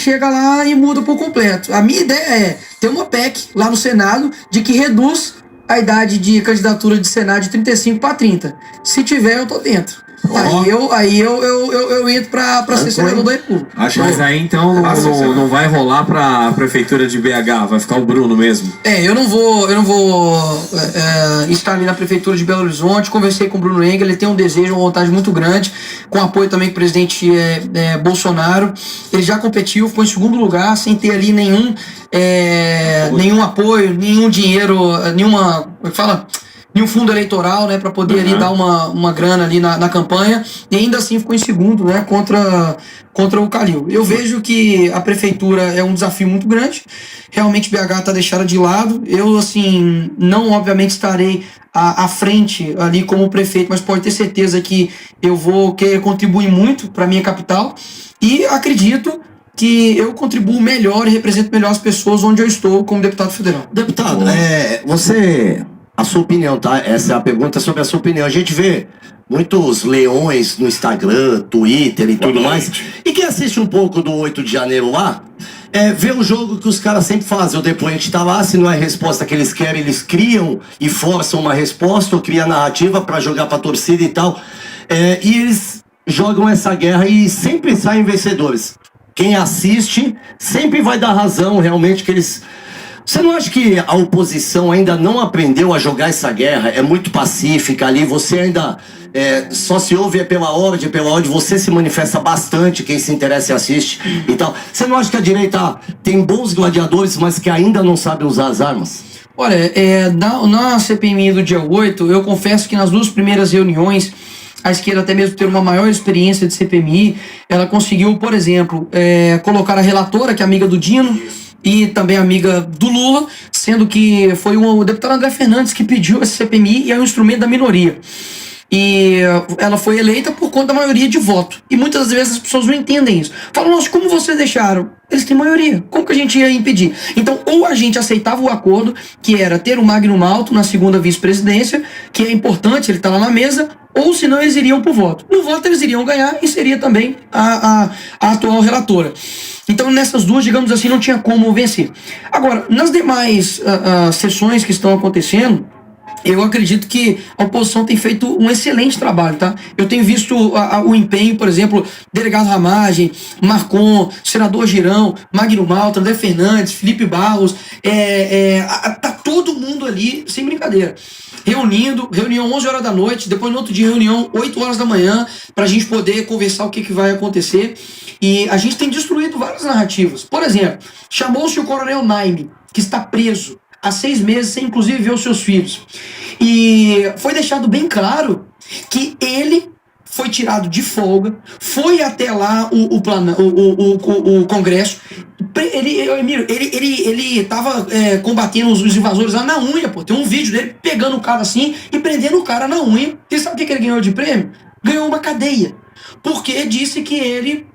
chega lá e muda por completo. A minha ideia é ter uma PEC lá no Senado de que reduz a idade de candidatura de Senado de 35 para 30. Se tiver, eu tô dentro. Aí eu entro pra ser senador da República. Mas aí então não vai rolar pra prefeitura de BH, vai ficar o Bruno mesmo. Eu não vou estar ali na prefeitura de Belo Horizonte. Conversei com o Bruno Engel, ele tem um desejo, uma vontade muito grande, com apoio também do presidente Bolsonaro. Ele já competiu, ficou em segundo lugar, sem ter ali nenhum apoio, nenhum dinheiro, nenhum fundo eleitoral, né, para poder ali dar uma grana ali na campanha, e ainda assim ficou em segundo, né, contra o Calil. Eu vejo que a prefeitura é um desafio muito grande, realmente BH está deixada de lado. Eu, assim, não obviamente estarei à frente ali como prefeito, mas pode ter certeza que eu vou querer contribuir muito para a minha capital, e acredito que eu contribuo melhor e represento melhor as pessoas onde eu estou como deputado federal. Deputado, a sua opinião, tá? Essa é a pergunta sobre a sua opinião. A gente vê muitos leões no Instagram, Twitter e tudo mais. E quem assiste um pouco do 8 de janeiro lá, vê o jogo que os caras sempre fazem. O depoente tá lá, se não é a resposta que eles querem, eles criam e forçam uma resposta ou criam narrativa pra jogar pra torcida e tal. E eles jogam essa guerra e sempre saem vencedores. Quem assiste sempre vai dar razão, realmente, que eles... Você não acha que a oposição ainda não aprendeu a jogar essa guerra? É muito pacífica ali, você ainda só se ouve pela ordem, você se manifesta bastante, quem se interessa e assiste e tal. Você não acha que a direita tem bons gladiadores, mas que ainda não sabem usar as armas? Olha, na CPMI do dia 8, eu confesso que nas duas primeiras reuniões, a esquerda, até mesmo ter uma maior experiência de CPMI, ela conseguiu, por exemplo, colocar a relatora, que é amiga do Dino, e também amiga do Lula, sendo que foi o deputado André Fernandes que pediu essa CPMI e é um instrumento da minoria. E ela foi eleita por conta da maioria de voto. E muitas vezes as pessoas não entendem isso. Falam, nossa, como vocês deixaram? Eles têm maioria. Como que a gente ia impedir? Então, ou a gente aceitava o acordo, que era ter o Magno Malta na segunda vice-presidência, que é importante, ele tá lá na mesa, ou senão eles iriam pro voto. No voto eles iriam ganhar e seria também a atual relatora. Então, nessas duas, digamos assim, não tinha como vencer. Agora, nas demais sessões que estão acontecendo, eu acredito que a oposição tem feito um excelente trabalho, tá? Eu tenho visto o empenho, por exemplo, delegado Ramagem, Marcon, senador Girão, Magno Malta, André Fernandes, Felipe Barros, tá todo mundo ali, sem brincadeira, reunião 11 horas da noite, depois no outro dia reunião 8 horas da manhã, pra gente poder conversar o que vai acontecer. E a gente tem destruído várias narrativas. Por exemplo, chamou-se o Coronel Naime, que está preso há 6 meses, sem inclusive ver os seus filhos. E foi deixado bem claro que ele foi tirado de folga, foi até lá o Congresso. Ele tava combatendo os invasores lá na unha, pô. Tem um vídeo dele pegando o cara assim e prendendo o cara na unha. E sabe o que ele ganhou de prêmio? Ganhou uma cadeia. Porque disse que ele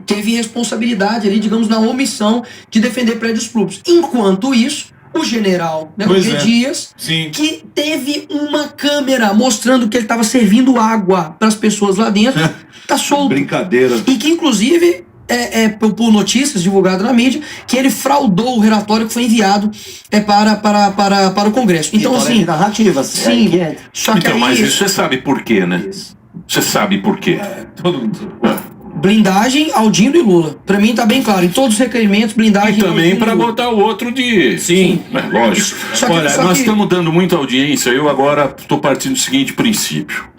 teve responsabilidade ali, digamos, na omissão de defender prédios públicos. Enquanto isso, o general, né, o G. Dias, que teve uma câmera mostrando que ele estava servindo água para as pessoas lá dentro, tá solto. Brincadeira. E que, inclusive, por notícias divulgadas na mídia, que ele fraudou o relatório que foi enviado para o Congresso. Então, assim... narrativas. Sim. Só que então, aí, mas isso você sabe por quê, né? Você sabe por quê. Todo mundo. blindagem Aldino e Lula. Pra mim tá bem claro. Em todos os requerimentos, blindagem. E também para botar o outro de... Sim. Lógico. Olha, nós estamos dando muita audiência. Eu agora estou partindo do seguinte princípio.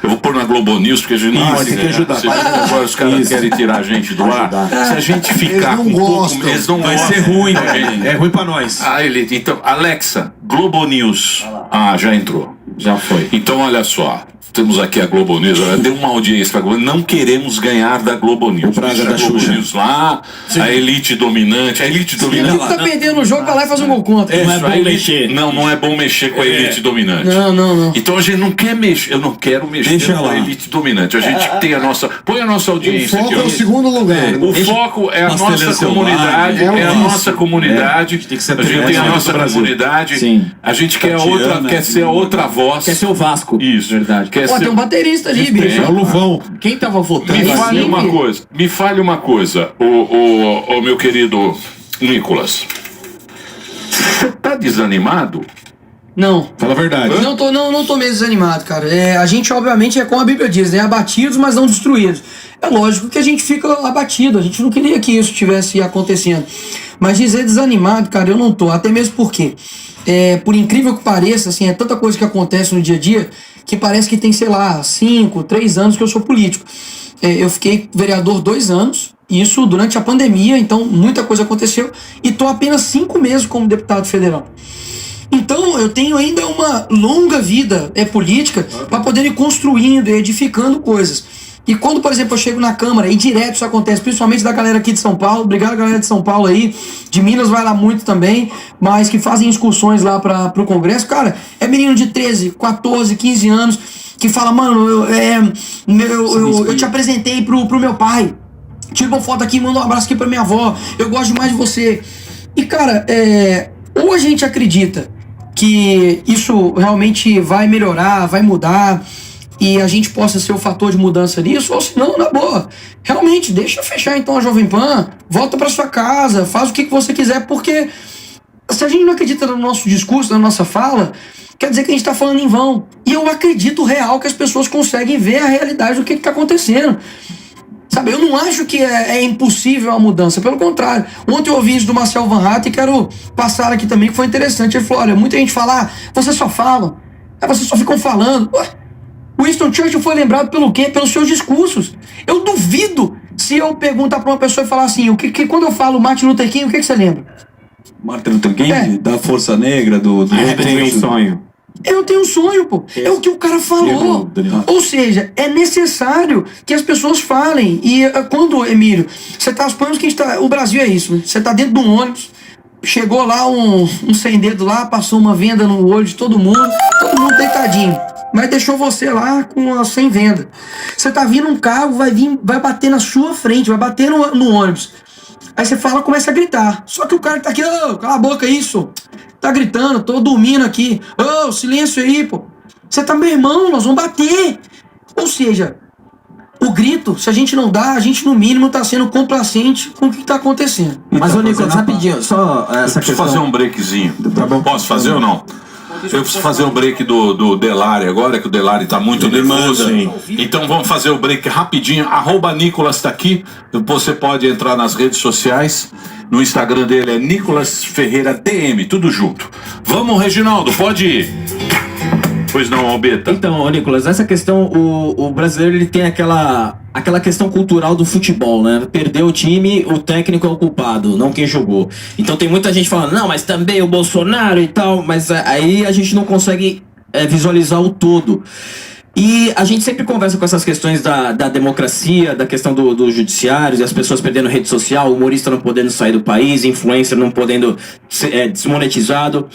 Eu vou pôr na Globo News, porque a gente não pode ajudar. Agora os caras querem tirar a gente do ar. Se a gente ficar com um pouco... Eles não vai ser ruim, né? É ruim pra nós. Ah, ele... Então, Alexa, Globo News. Ah, já entrou. Já foi. Então, olha só. Temos aqui a Globo News, deu uma audiência para a Globo. Não queremos ganhar da Globo News. O praga da Globo Xuxa. News lá, a elite dominante. A elite dominante. O que tá perdendo o jogo, vai lá e faz um gol contra. Não é bom mexer. Não é bom mexer com a elite dominante. Não. Então a gente não quer mexer. Eu não quero mexer com a elite dominante. A gente tem a nossa. Põe a nossa audiência. O foco é o segundo lugar. O foco é a nossa comunidade. É a nossa comunidade. Tem que ser a gente tem a nossa comunidade. Sim. A gente quer ser a outra voz. voz. Quer ser o Vasco. Isso. Verdade. Quer Pô, ser... tem um baterista ali, bicho. É o Luvão. Quem tava votando? Me fale uma coisa, o meu querido Nicolas. Você tá desanimado? Não. Fala a verdade. Não tô meio desanimado, cara. A gente, obviamente, é como a Bíblia diz, né? Abatidos, mas não destruídos. É lógico que a gente fica abatido. A gente não queria que isso estivesse acontecendo. Mas dizer desanimado, cara, eu não tô. Até mesmo porque, por incrível que pareça, assim, é tanta coisa que acontece no dia a dia que parece que tem, sei lá, 5, 3 anos que eu sou político. Eu fiquei vereador 2 anos, isso durante a pandemia, então muita coisa aconteceu. E tô apenas 5 meses como deputado federal. Então eu tenho ainda uma longa vida política para poder ir construindo e edificando coisas. E quando, por exemplo, eu chego na Câmara e direto isso acontece, principalmente da galera aqui de São Paulo, obrigado galera de São Paulo aí, de Minas vai lá muito também, mas que fazem excursões lá pro Congresso, cara, é menino de 13, 14, 15 anos que fala, mano, eu te apresentei pro meu pai, tira uma foto aqui, manda um abraço aqui pra minha avó, eu gosto demais de você. E cara, ou a gente acredita que isso realmente vai melhorar, vai mudar e a gente possa ser o fator de mudança nisso, ou se não, na boa, realmente, deixa fechar então a Jovem Pan, volta pra sua casa, faz o que você quiser, porque se a gente não acredita no nosso discurso, na nossa fala, quer dizer que a gente tá falando em vão. E eu acredito real que as pessoas conseguem ver a realidade do que tá acontecendo. Sabe, eu não acho que é impossível a mudança, pelo contrário. Ontem eu ouvi isso do Marcel Van Hatten e quero passar aqui também, que foi interessante. Ele falou, olha, muita gente fala, vocês só falam, vocês só ficam falando. Ué, Winston Churchill foi lembrado pelo quê? Pelos seus discursos. Eu duvido se eu perguntar pra uma pessoa e falar assim, quando eu falo Martin Luther King, o que você lembra? Martin Luther King? Da Força Negra, do Eu tenho um sonho. Eu tenho um sonho, pô. É o que o cara falou. Ou seja, é necessário que as pessoas falem. E quando, Emílio, você tá, suponhamos que a gente tá, o Brasil é isso, né? Você tá dentro de um ônibus, chegou lá um sem dedo lá, passou uma venda no olho de todo mundo deitadinho. Mas deixou você lá com sem venda. Você tá vindo um carro, vai bater na sua frente, vai bater no ônibus. Aí você fala, começa a gritar. Só que o cara tá aqui, cala a boca, isso. Tá gritando, tô dormindo aqui. Silêncio aí, pô. Você tá, meu irmão, nós vamos bater. Ou seja, o grito, se a gente não dá, a gente no mínimo tá sendo complacente com o que tá acontecendo. Mas, ô Nicolas, rapidinho, só essa questão... fazer um breakzinho. Tá bom. Posso fazer ou não? Eu preciso fazer um break do Delari agora, que o Delari tá muito nervoso. Então vamos fazer o break rapidinho. @Nicolas tá aqui. Você pode entrar nas redes sociais. No Instagram dele é Nicolas Ferreira DM, tudo junto. Vamos, Reginaldo, pode ir. Pois não, Albeta. Então, ô Nicolas, essa questão, o brasileiro ele tem aquela questão cultural do futebol, né? Perdeu o time, o técnico é o culpado, não quem jogou. Então tem muita gente falando, não, mas também o Bolsonaro e tal, mas aí a gente não consegue visualizar o todo. E a gente sempre conversa com essas questões da democracia, da questão do judiciário, e as pessoas perdendo rede social, o humorista não podendo sair do país, influencer não podendo ser desmonetizado.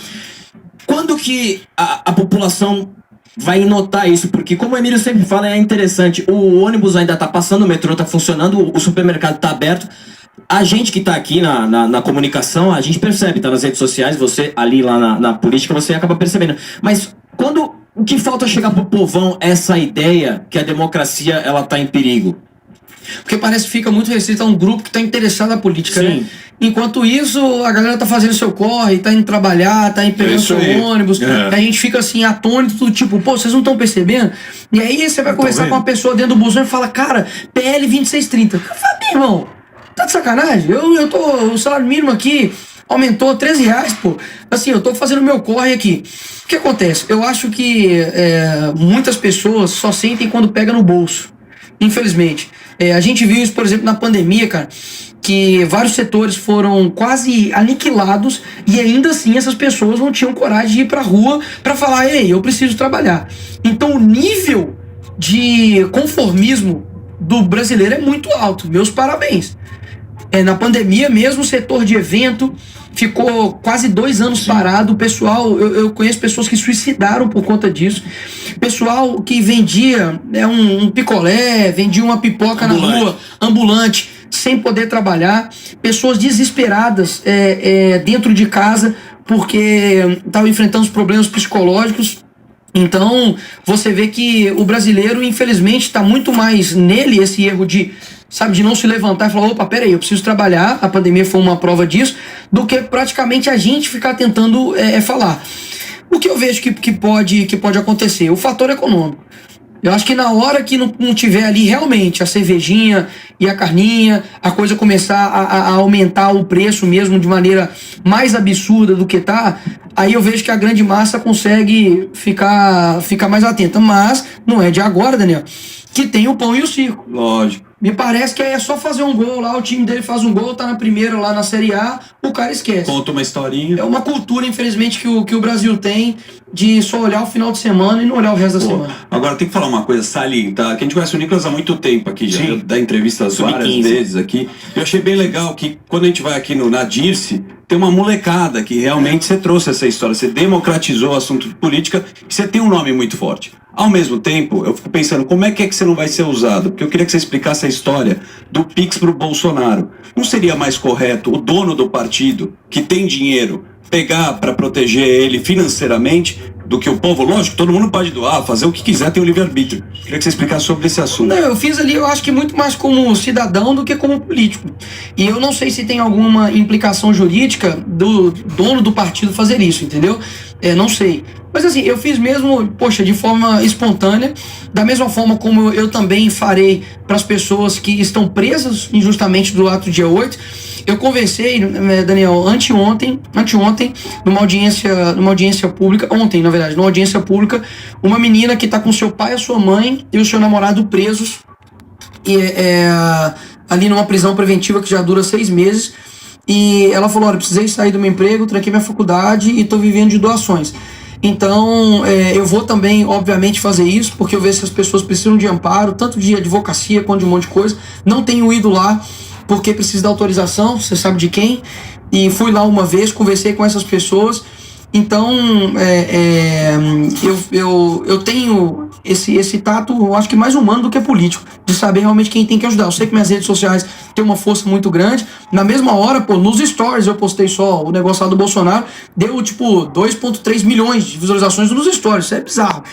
Quando que a população vai notar isso? Porque como o Emílio sempre fala, é interessante, o ônibus ainda tá passando, o metrô tá funcionando, o supermercado tá aberto. A gente que tá aqui na comunicação, a gente percebe, tá nas redes sociais, você ali lá na política, você acaba percebendo. Mas quando... O que falta chegar pro povão é essa ideia que a democracia ela tá em perigo? Porque parece que fica muito restrito a um grupo que tá interessado na política, Sim. né? Enquanto isso, a galera tá fazendo seu corre, tá indo trabalhar, tá indo pegando seu ônibus, a gente fica assim, atônito, tipo, pô, vocês não estão percebendo? E aí você vai conversar com uma pessoa dentro do busão e fala, cara, PL 2630. Eu falo, meu irmão, tá de sacanagem? O salário mínimo aqui aumentou R$13, pô. Assim, eu tô fazendo meu corre aqui. O que acontece? Eu acho que muitas pessoas só sentem quando pega no bolso. Infelizmente. A gente viu isso, por exemplo, na pandemia, cara, que vários setores foram quase aniquilados e ainda assim essas pessoas não tinham coragem de ir pra rua pra falar, ei, eu preciso trabalhar. Então o nível de conformismo do brasileiro é muito alto. Meus parabéns. Na pandemia mesmo, o setor de evento ficou quase 2 anos parado. O pessoal, eu conheço pessoas que suicidaram por conta disso. Pessoal que vendia um picolé, vendia uma pipoca na rua, ambulante, sem poder trabalhar. Pessoas desesperadas dentro de casa porque estavam enfrentando os problemas psicológicos. Então, você vê que o brasileiro, infelizmente, está muito mais nele esse erro de, sabe, de não se levantar e falar, opa, peraí, eu preciso trabalhar, a pandemia foi uma prova disso, do que praticamente a gente ficar tentando falar. O que eu vejo que pode acontecer? O fator econômico. Eu acho que na hora que não tiver ali realmente a cervejinha e a carninha, a coisa começar a aumentar o preço mesmo de maneira mais absurda do que tá, aí eu vejo que a grande massa consegue ficar mais atenta. Mas não é de agora, Daniel, que tem o pão e o circo. Lógico. Me parece que aí é só fazer um gol lá, o time dele faz um gol, tá na primeira lá na Série A, o cara esquece. Conta uma historinha. É uma cultura, infelizmente, que o Brasil tem de só olhar o final de semana e não olhar o resto da semana. Agora tem que falar uma coisa, salientar, que a gente conhece o Nicolas há muito tempo aqui, já dá entrevistas várias vezes aqui. Eu achei bem legal que quando a gente vai aqui na Dirce, tem uma molecada que realmente você trouxe essa história, você democratizou o assunto de política e você tem um nome muito forte. Ao mesmo tempo, eu fico pensando, como é que você não vai ser usado? Porque eu queria que você explicasse a história do Pix pro Bolsonaro. Não seria mais correto o dono do partido, que tem dinheiro, pegar para proteger ele financeiramente do que o povo? Lógico, todo mundo pode doar, fazer o que quiser, tem o livre-arbítrio. Queria que você explicasse sobre esse assunto. Não, eu fiz ali, eu acho que muito mais como cidadão do que como político. E eu não sei se tem alguma implicação jurídica do dono do partido fazer isso, entendeu? Não sei. Mas assim, eu fiz mesmo, poxa, de forma espontânea, da mesma forma como eu também farei para as pessoas que estão presas injustamente do ato do dia 8. Eu conversei, Daniel, anteontem, numa audiência pública, ontem, na verdade, numa audiência pública, uma menina que está com seu pai, a sua mãe e o seu namorado presos, ali numa prisão preventiva que já dura 6 meses, e ela falou, olha, precisei sair do meu emprego, tranquei minha faculdade e estou vivendo de doações. Então, eu vou também, obviamente, fazer isso, porque eu vejo que as pessoas precisam de amparo, tanto de advocacia quanto de um monte de coisa. Não tenho ido lá, porque precisa da autorização, você sabe de quem, e fui lá uma vez, conversei com essas pessoas. Então, eu tenho esse tato, eu acho que mais humano do que político, de saber realmente quem tem que ajudar. Eu sei que minhas redes sociais têm uma força muito grande. Na mesma hora, pô, nos stories eu postei só o negócio lá do Bolsonaro, deu tipo 2,3 milhões de visualizações nos stories, isso é bizarro.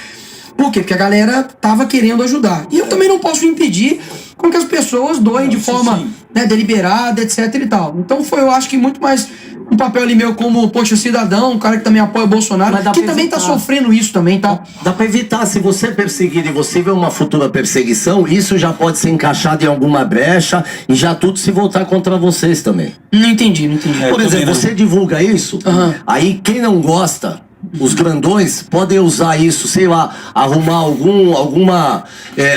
Por quê? Porque a galera tava querendo ajudar. E eu também não posso impedir com que as pessoas doem de forma deliberada, etc e tal. Então foi, eu acho que muito mais um papel ali meu como, poxa, cidadão, um cara que também apoia o Bolsonaro, que também tá sofrendo isso também, tá? Dá pra evitar, se você perseguir e você ver uma futura perseguição, isso já pode ser encaixado em alguma brecha e já tudo se voltar contra vocês também. Não entendi. Por exemplo, você divulga isso, aí quem não gosta, os grandões podem usar isso, sei lá, arrumar alguma...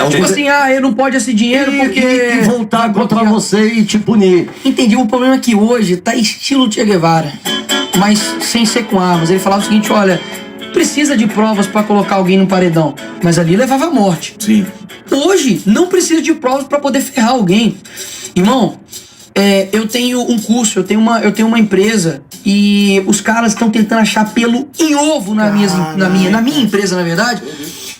Tipo assim, ele não pode esse dinheiro porque... E voltar contra você e te punir. Entendi, o problema é que hoje tá estilo Che Guevara, mas sem ser com armas. Ele falava o seguinte, olha, precisa de provas pra colocar alguém no paredão, mas ali levava a morte. Sim. Hoje, não precisa de provas pra poder ferrar alguém. Irmão, eu tenho um curso, eu tenho uma empresa e os caras estão tentando achar pelo em ovo na minha empresa, na verdade,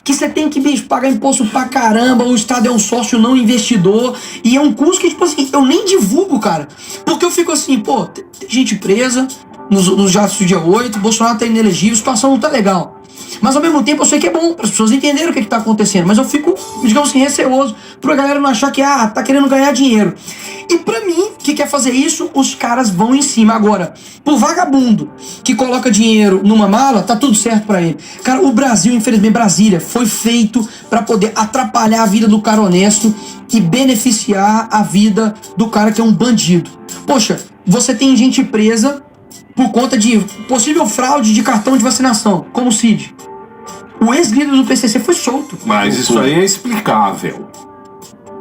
que você tem que, bicho, pagar imposto pra caramba, o Estado é um sócio não investidor, e é um curso que, tipo assim, eu nem divulgo, cara, porque eu fico assim, pô, tem gente presa nos jatos do dia 8, Bolsonaro tá inelegível, a situação não tá legal. Mas ao mesmo tempo eu sei que é bom para as pessoas entenderem o que tá acontecendo. Mas eu fico, digamos assim, receoso pra galera não achar que tá querendo ganhar dinheiro. E pra mim, que quer fazer isso, os caras vão em cima. Agora, pro vagabundo que coloca dinheiro numa mala, tá tudo certo pra ele. Cara, o Brasil, infelizmente, Brasília, foi feito pra poder atrapalhar a vida do cara honesto e beneficiar a vida do cara que é um bandido. Poxa, você tem gente presa por conta de possível fraude de cartão de vacinação, como o Cid. O ex-líder do PCC foi solto. Mas isso aí é explicável.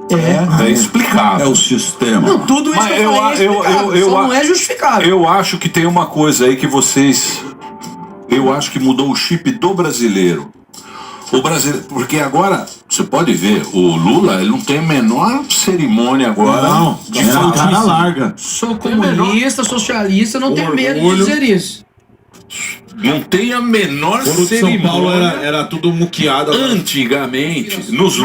É explicável. É o sistema. Não, tudo isso Mas que eu falei é explicável, só não é justificável. Eu acho que tem uma coisa aí que vocês... Eu acho que mudou o chip do brasileiro. O brasileiro, porque agora, você pode ver, o Lula, ele não tem a menor cerimônia agora. Não, de falar. Cara larga. Sou comunista, socialista, não tenho medo de dizer isso. Não tem a menor O Foro de São cerimônia. Paulo era tudo muqueado. Antigamente, nos